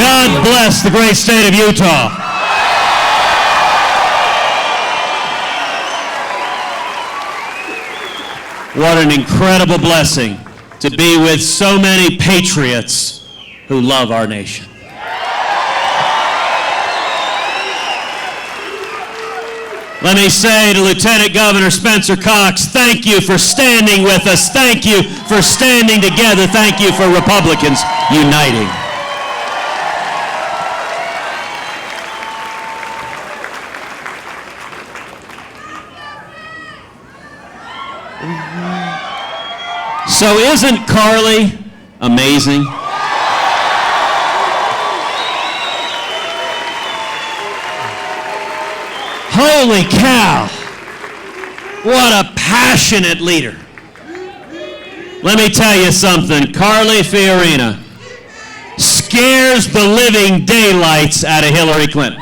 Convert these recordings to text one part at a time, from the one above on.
God bless the great state of Utah. What an incredible blessing to be with so many patriots who love our nation. Let me say to Lieutenant Governor Spencer Cox, thank you for standing with us. Thank you for standing together. Thank you for Republicans uniting. So isn't Carly amazing? Holy cow, what a passionate leader. Let me tell you something, Carly Fiorina scares the living daylights out of Hillary Clinton.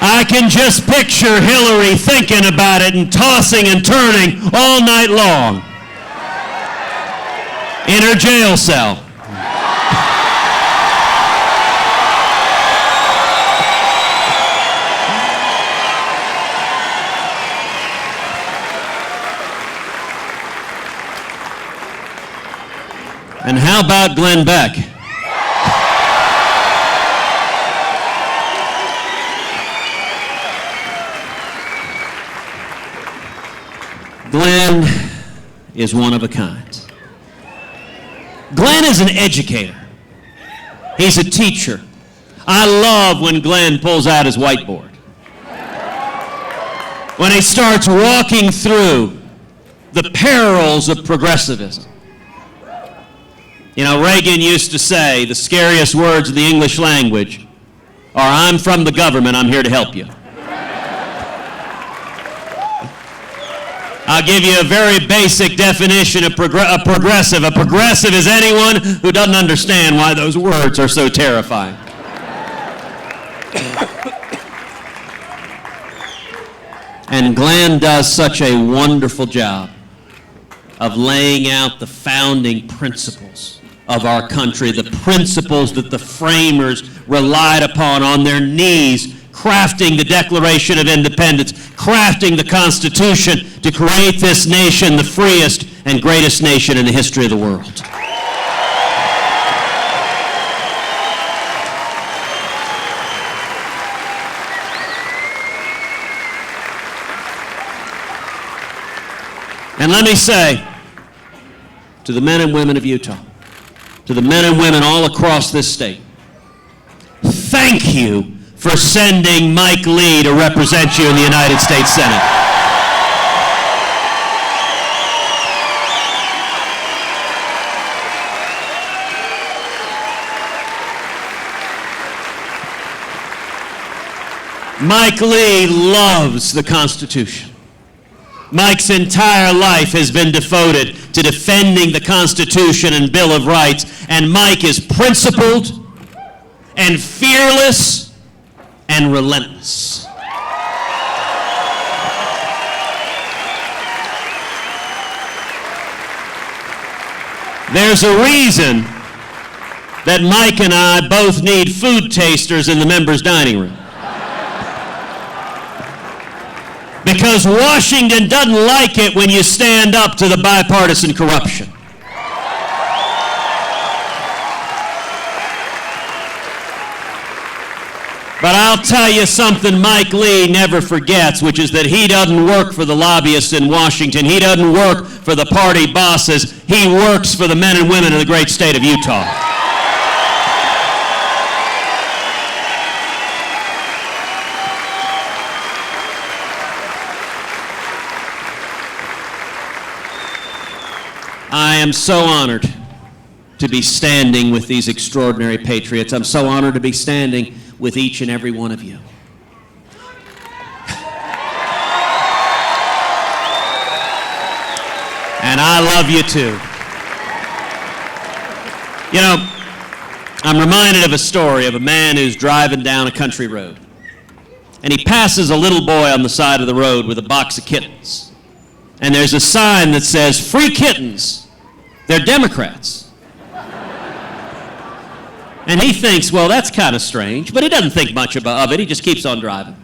I can just picture Hillary thinking about it and tossing and turning all night long in her jail cell. And how about Glenn Beck? Glenn is one of a kind. Glenn is an educator. He's a teacher. I love when Glenn pulls out his whiteboard. When he starts walking through the perils of progressivism. You know, Reagan used to say the scariest words in the English language are, "I'm from the government, I'm here to help you." I'll give you a very basic definition of progressive. A progressive is anyone who doesn't understand why those words are so terrifying. And Glenn does such a wonderful job of laying out the founding principles of our country, the principles that the framers relied upon on their knees, crafting the Declaration of Independence, crafting the Constitution to create this nation the freest and greatest nation in the history of the world. And let me say to the men and women of Utah, to the men and women all across this state, thank you for sending Mike Lee to represent you in the United States Senate. Mike Lee loves the Constitution. Mike's entire life has been devoted to defending the Constitution and Bill of Rights, and Mike is principled and fearless and relentless. There's a reason that Mike and I both need food tasters in the members' dining room. Because Washington doesn't like it when you stand up to the bipartisan corruption. But I'll tell you something Mike Lee never forgets, which is that he doesn't work for the lobbyists in Washington. He doesn't work for the party bosses. He works for the men and women of the great state of Utah. I am so honored to be standing with these extraordinary patriots. I'm so honored to be standing with each and every one of you. And I love you too. You know, I'm reminded of a story of a man who's driving down a country road. and he passes a little boy on the side of the road with a box of kittens. And there's a sign that says, "Free kittens. They're Democrats." And he thinks, well, that's kind of strange, but he doesn't think much of it. He just keeps on driving.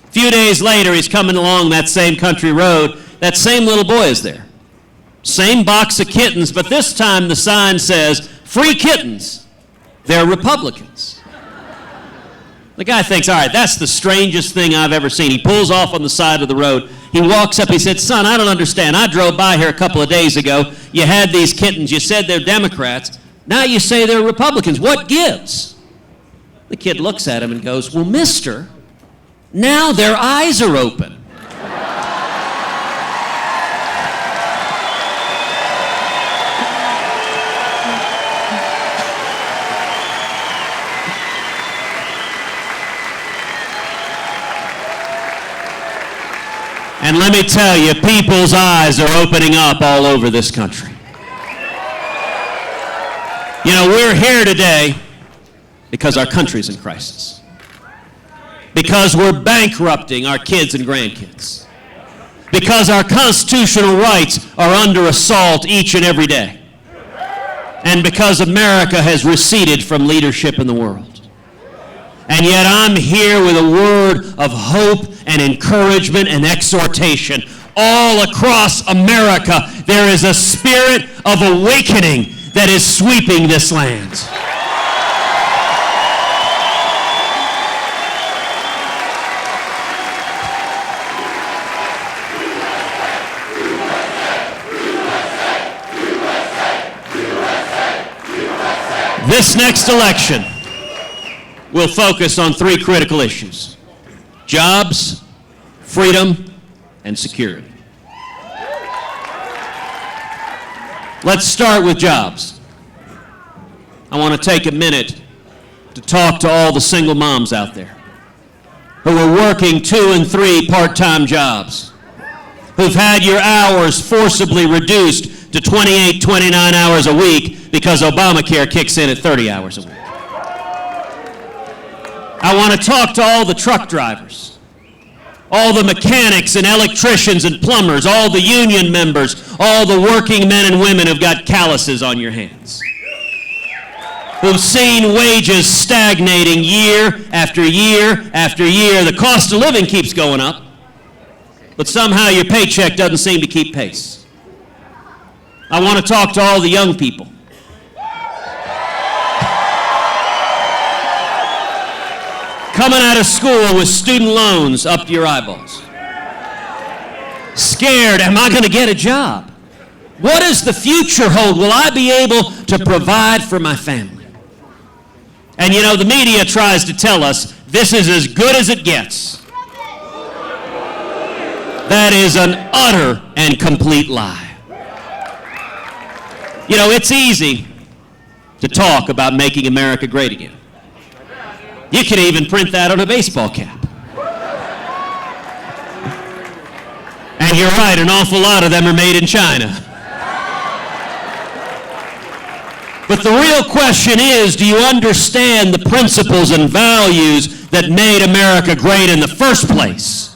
A few days later, he's coming along that same country road. That same little boy is there. Same box of kittens, but this time the sign says, "Free kittens. They're Republicans." The guy thinks, all right, that's the strangest thing I've ever seen. He pulls off on the side of the road. He walks up, he said, "Son, I don't understand. I drove by here a couple of days ago. You had these kittens. You said they're Democrats. Now you say they're Republicans. What gives?" The kid looks at him and goes, "Well, mister, now their eyes are open." And let me tell you, people's eyes are opening up all over this country. You know, we're here today because our country's in crisis. Because we're bankrupting our kids and grandkids. Because our constitutional rights are under assault each and every day. And because America has receded from leadership in the world. And yet I'm here with a word of hope and encouragement and exhortation. All across America, there is a spirit of awakening that is sweeping this land. This next election will focus on three critical issues: jobs, freedom, and security. Let's start with jobs. I want to take a minute to talk to all the single moms out there who are working 2 and 3 part-time jobs, who've had your hours forcibly reduced to 28, 29 hours a week because Obamacare kicks in at 30 hours a week. I want to talk to all the truck drivers, all the mechanics and electricians and plumbers, all the union members, all the working men and women who've got calluses on your hands, who've seen wages stagnating year after year after year. The cost of living keeps going up, but somehow your paycheck doesn't seem to keep pace. I want to talk to all the young people. Coming out of school with student loans up to your eyeballs. Scared, am I going to get a job? What does the future hold? Will I be able to provide for my family? And you know, the media tries to tell us this is as good as it gets. That is an utter and complete lie. You know, it's easy to talk about making America great again. You can even print that on a baseball cap. And you're right, an awful lot of them are made in China. But the real question is, do you understand the principles and values that made America great in the first place?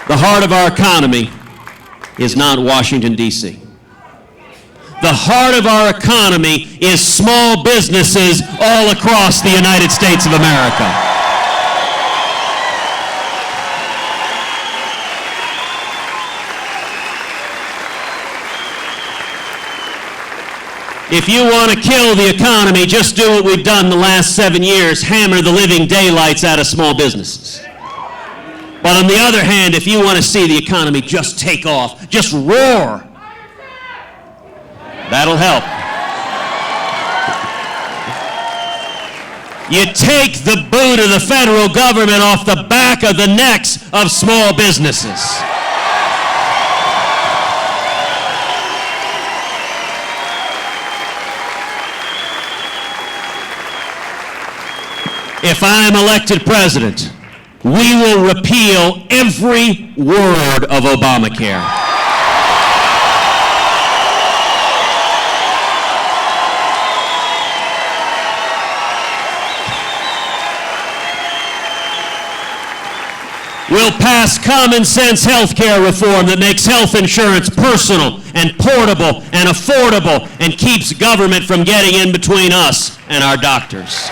The heart of our economy is not Washington, D.C. The heart of our economy is small businesses all across the United States of America. If you want to kill the economy, just do what we've done the last 7 years, hammer the living daylights out of small businesses. But on the other hand, if you want to see the economy just take off, just roar, that'll help. You take the boot of the federal government off the back of the necks of small businesses. If I am elected president, we will repeal every word of Obamacare. We'll pass common sense health care reform that makes health insurance personal and portable and affordable and keeps government from getting in between us and our doctors.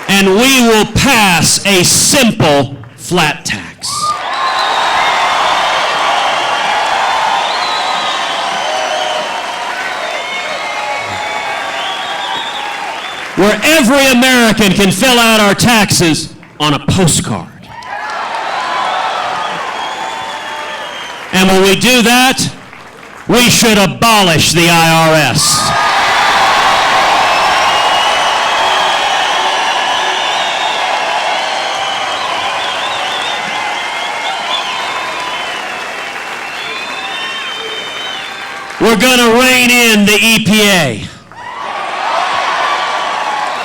And we will pass a simple flat tax. Where every American can fill out our taxes on a postcard. And when we do that, we should abolish the IRS. We're going to rein in the EPA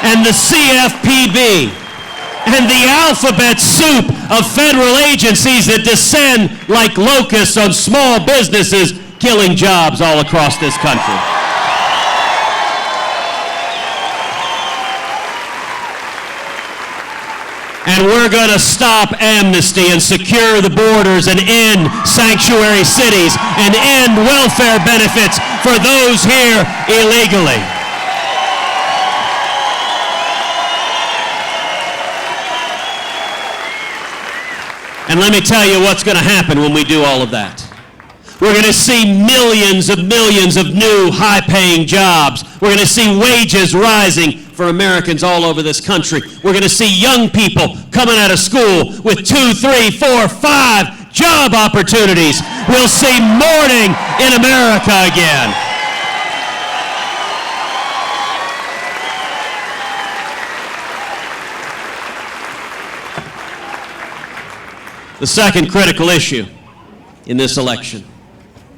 and the CFPB and the alphabet soup of federal agencies that descend like locusts on small businesses, killing jobs all across this country. And we're going to stop amnesty and secure the borders and end sanctuary cities and end welfare benefits for those here illegally. And let me tell you what's going to happen when we do all of that. We're going to see millions of new high-paying jobs. We're going to see wages rising for Americans all over this country. We're going to see young people coming out of school with 2, 3, 4, 5 job opportunities. We'll see morning in America again. The second critical issue in this election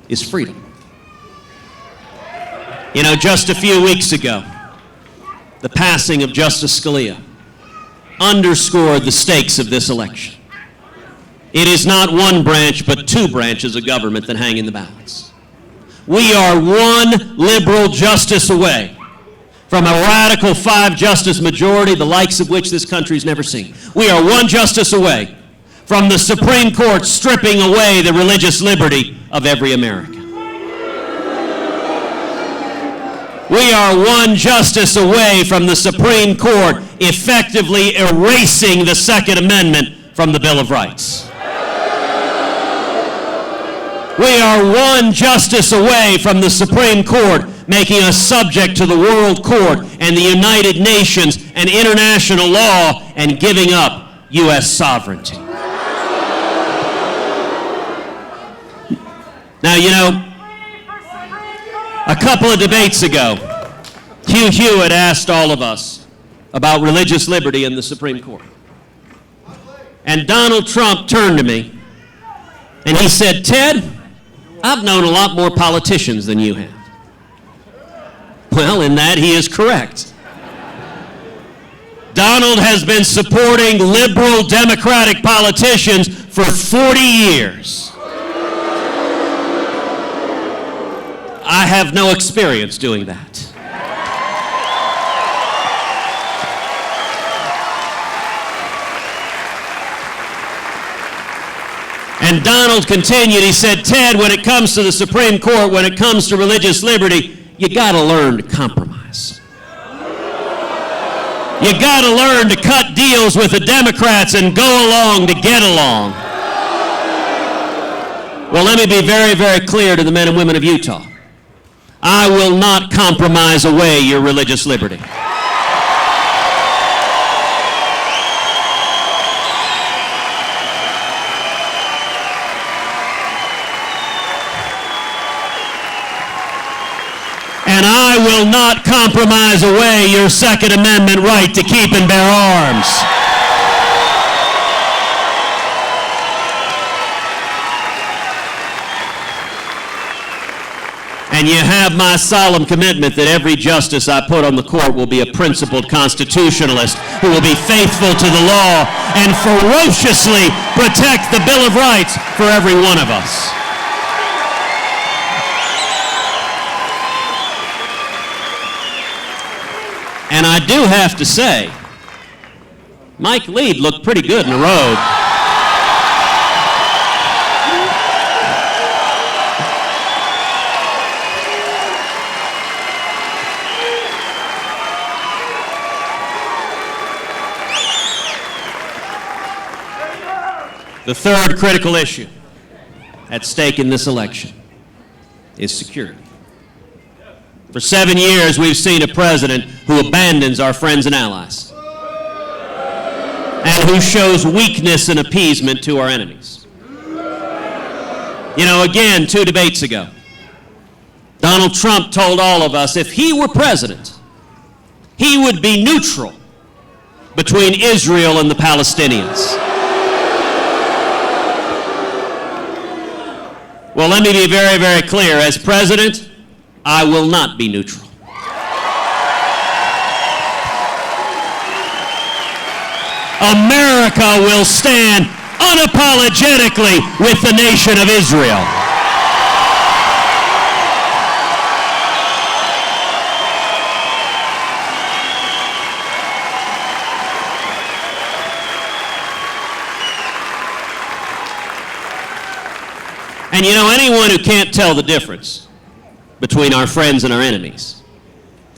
is freedom. You know, just a few weeks ago, the passing of Justice Scalia underscored the stakes of this election. It is not one branch, but two branches of government that hang in the balance. We are one liberal justice away from a radical 5-justice majority, the likes of which this country's never seen. We are one justice away from the Supreme Court stripping away the religious liberty of every American. We are one justice away from the Supreme Court effectively erasing the Second Amendment from the Bill of Rights. We are one justice away from the Supreme Court making us subject to the World Court and the United Nations and international law and giving up U.S. sovereignty. Now, you know, a couple of debates ago, Hugh Hewitt asked all of us about religious liberty in the Supreme Court. And Donald Trump turned to me and he said, "Ted, I've known a lot more politicians than you have." Well, in that he is correct. Donald has been supporting liberal Democratic politicians for 40 years. I have no experience doing that. And Donald continued, he said, "Ted, when it comes to the Supreme Court, when it comes to religious liberty, you gotta learn to compromise. You gotta learn to cut deals with the Democrats and go along to get along." Well, let me be very, very clear to the men and women of Utah. I will not compromise away your religious liberty. And I will not compromise away your Second Amendment right to keep and bear arms. And you have my solemn commitment that every justice I put on the court will be a principled constitutionalist who will be faithful to the law and ferociously protect the Bill of Rights for every one of us. And I do have to say, Mike Lead looked pretty good in the robe. The third critical issue at stake in this election is security. For 7 years, we've seen a president who abandons our friends and allies and who shows weakness and appeasement to our enemies. You know, again, 2 debates ago, Donald Trump told all of us if he were president, he would be neutral between Israel and the Palestinians. Well, let me be very, very clear. As president, I will not be neutral. America will stand unapologetically with the nation of Israel. And you know, anyone who can't tell the difference between our friends and our enemies,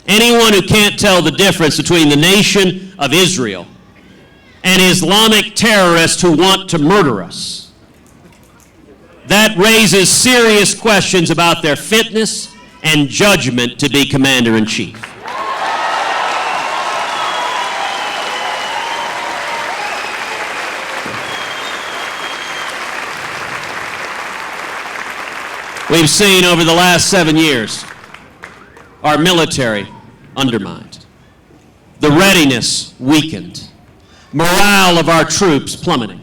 anyone who can't tell the difference between the nation of Israel and Islamic terrorists who want to murder us, that raises serious questions about their fitness and judgment to be commander-in-chief. We've seen over the last 7 years our military undermined, the readiness weakened, morale of our troops plummeting.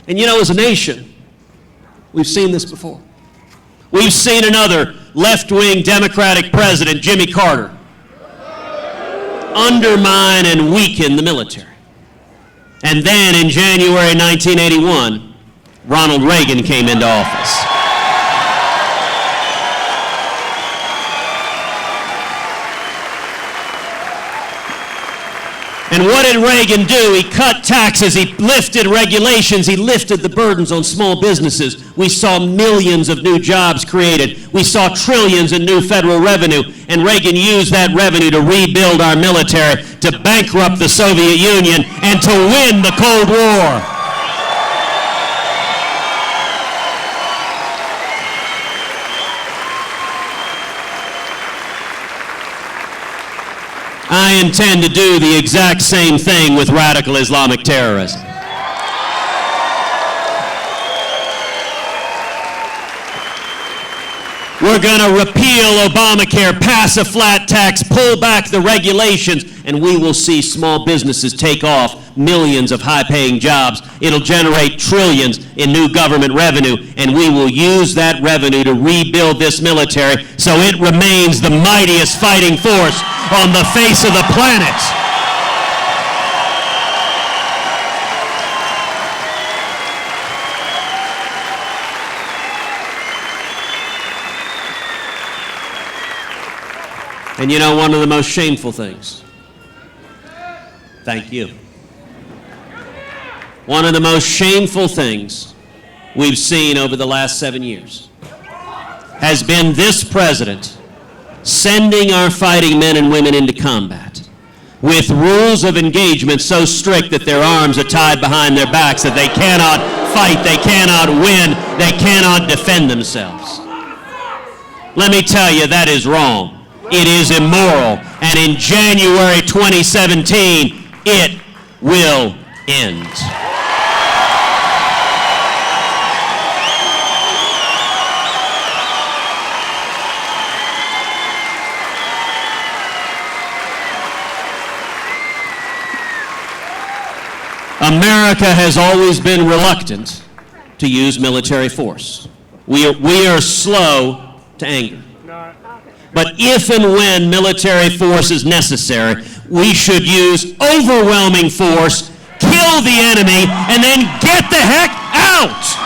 And you know, as a nation, we've seen this before. We've seen another left-wing Democratic president, Jimmy Carter, undermine and weaken the military. And then in January 1981, Ronald Reagan came into office. And what did Reagan do? He cut taxes, he lifted regulations, he lifted the burdens on small businesses. We saw millions of new jobs created. We saw trillions in new federal revenue. And Reagan used that revenue to rebuild our military, to bankrupt the Soviet Union, and to win the Cold War. I intend to do the exact same thing with radical Islamic terrorism. We're going to repeal Obamacare, pass a flat tax, pull back the regulations, and we will see small businesses take off, millions of high-paying jobs. It'll generate trillions in new government revenue, and we will use that revenue to rebuild this military so it remains the mightiest fighting force on the face of the planet. And you know, one of the most shameful things, thank you. One of the most shameful things we've seen over the last 7 years has been this president sending our fighting men and women into combat with rules of engagement so strict that their arms are tied behind their backs, that they cannot fight, they cannot win, they cannot defend themselves. Let me tell you, that is wrong. It is immoral. And in January 2017, it will end. America has always been reluctant to use military force. We are slow to anger. But if and when military force is necessary, we should use overwhelming force, kill the enemy, and then get the heck out!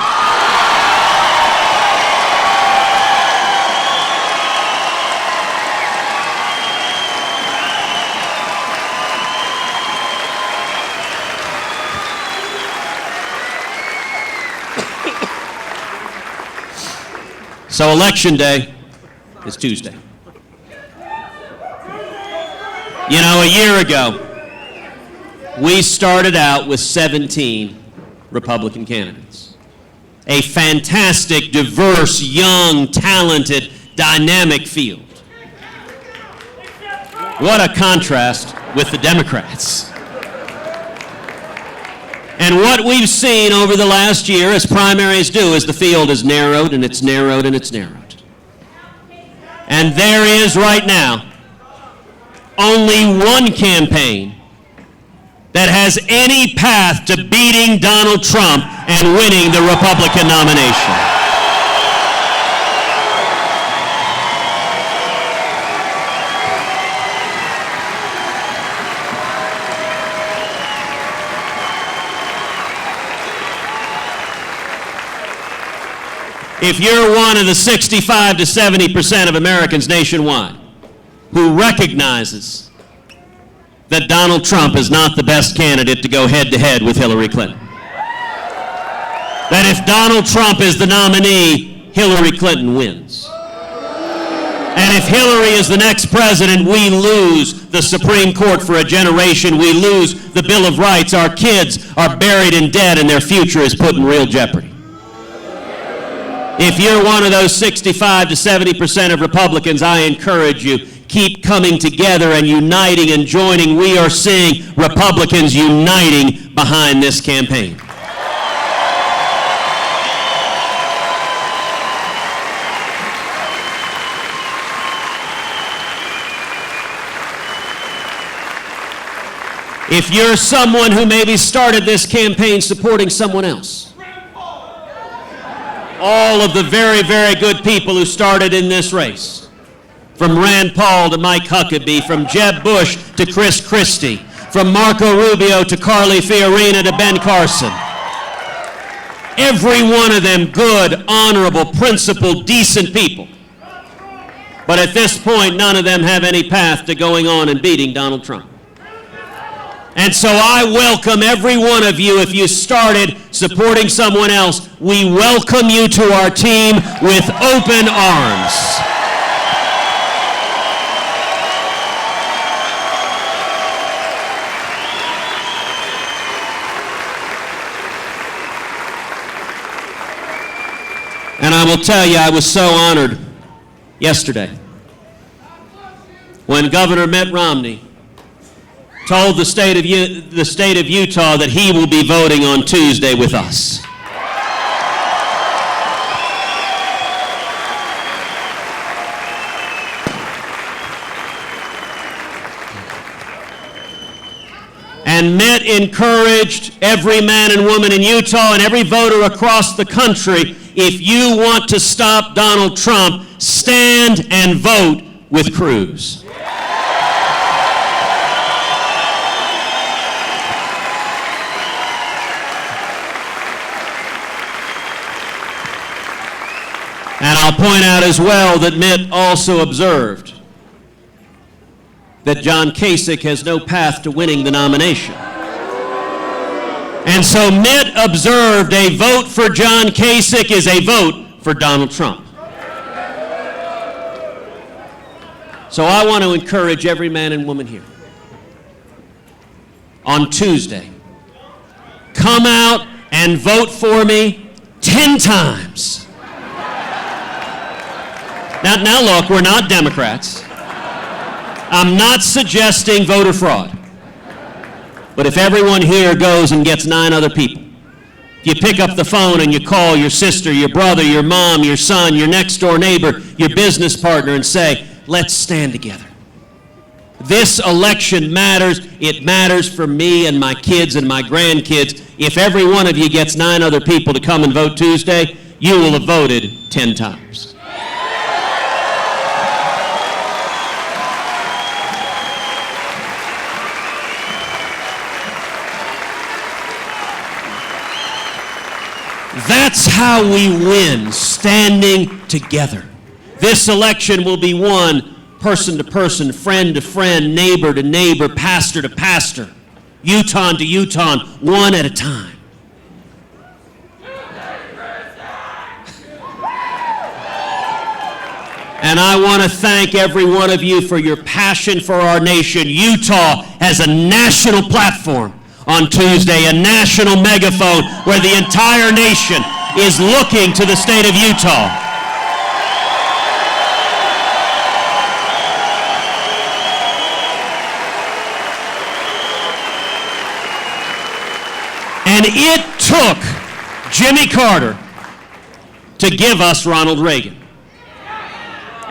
So Election Day is Tuesday. You know, a year ago, we started out with 17 Republican candidates. A fantastic, diverse, young, talented, dynamic field. What a contrast with the Democrats. And what we've seen over the last year, as primaries do, is the field is narrowed and it's narrowed and it's narrowed. And there is right now only one campaign that has any path to beating Donald Trump and winning the Republican nomination. If you're one of the 65 to 70% of Americans nationwide who recognizes that Donald Trump is not the best candidate to go head-to-head with Hillary Clinton, that if Donald Trump is the nominee, Hillary Clinton wins, and if Hillary is the next president, we lose the Supreme Court for a generation, we lose the Bill of Rights, our kids are buried in debt, and their future is put in real jeopardy. If you're one of those 65 to 70% of Republicans, I encourage you, keep coming together and uniting and joining. We are seeing Republicans uniting behind this campaign. If you're someone who maybe started this campaign supporting someone else, all of the very, very good people who started in this race, from Rand Paul to Mike Huckabee, from Jeb Bush to Chris Christie, from Marco Rubio to Carly Fiorina to Ben Carson. Every one of them good, honorable, principled, decent people. But at this point, none of them have any path to going on and beating Donald Trump. And so I welcome every one of you. If you started supporting someone else, we welcome you to our team with open arms. And I will tell you, I was so honored yesterday when Governor Mitt Romney told the state of Utah that he will be voting on Tuesday with us. And Mitt encouraged every man and woman in Utah and every voter across the country, if you want to stop Donald Trump, stand and vote with Cruz. And I'll point out as well that Mitt also observed that John Kasich has no path to winning the nomination. And so Mitt observed a vote for John Kasich is a vote for Donald Trump. So I want to encourage every man and woman here. On Tuesday, come out and vote for me 10 times. Now look, we're not Democrats. I'm not suggesting voter fraud. But if everyone here goes and gets 9 other people, you pick up the phone and you call your sister, your brother, your mom, your son, your next door neighbor, your business partner and say, let's stand together. This election matters. It matters for me and my kids and my grandkids. If every one of you gets 9 other people to come and vote Tuesday, you will have voted 10 times. That's how we win, standing together. This election will be won person to person, friend to friend, neighbor to neighbor, pastor to pastor, Utah to Utah, one at a time. And I want to thank every one of you for your passion for our nation. Utah has a national platform on Tuesday, a national megaphone where the entire nation is looking to the state of Utah. And it took Jimmy Carter to give us Ronald Reagan.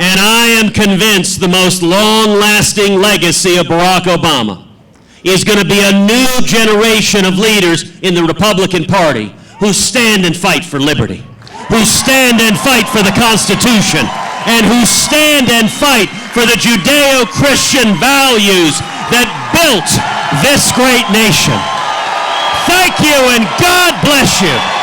And I am convinced the most long-lasting legacy of Barack Obama is going to be a new generation of leaders in the Republican Party who stand and fight for liberty, who stand and fight for the Constitution, and who stand and fight for the Judeo-Christian values that built this great nation. Thank you, and God bless you.